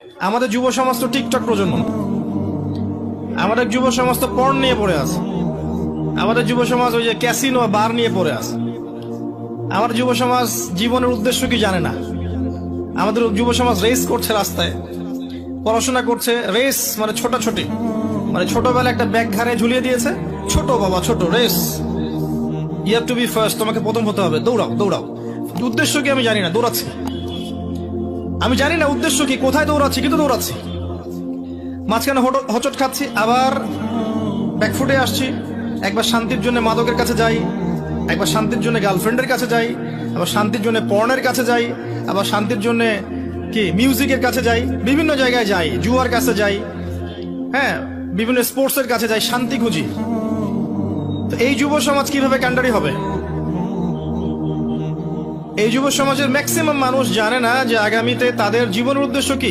আমাদের যুব সমাজ তো টিকটক প্রজন্ম, আমাদের যুব সমাজ তো পর্ন নিয়ে পড়ে আছে, আমাদের যুব সমাজ ওই যে ক্যাসিনো বার নিয়ে পড়ে আছে। আমার যুব সমাজ জীবনের উদ্দেশ্য কি জানে না। আমাদের যুব সমাজ রেস করছে, রাস্তায় পড়াশোনা করছে, রেস মানে ছোটাছুটি, মানে ছোটবেলা একটা ব্যাগ ঘাড়ে ঝুলিয়ে দিয়েছে, ছোট বাবা ছোট race, you have to be first, তোমাকে প্রথম হতে হবে, দৌড়াও দৌড়াও। উদ্দেশ্য কি আমি জানি না, দৌড়াচ্ছি। আমি জানি না উদ্দেশ্য কি, কোথায় দৌড়াচ্ছি, কিন্তু দৌড়াচ্ছি। মাঝখানে হোঁচট খাচ্ছি, আবার ব্যাকফুটে আসছি। একবার শান্তির জন্য মাদকের কাছে যাই, একবার শান্তির জন্য গার্লফ্রেন্ডের কাছে যাই, আবার শান্তির জন্য পর্নের কাছে যাই, আবার শান্তির জন্য কি মিউজিকের কাছে যাই, বিভিন্ন জায়গায় যাই, জুয়ার কাছে যাই, হ্যাঁ বিভিন্ন স্পোর্টসের কাছে যাই, শান্তি খুঁজি। তো এই যুব সমাজ কিভাবে ক্যান্ডারি হবে? এই যুব সমাজের ম্যাক্সিমাম মানুষ জানে না যে আগামীতে তাদের জীবনের উদ্দেশ্য কি।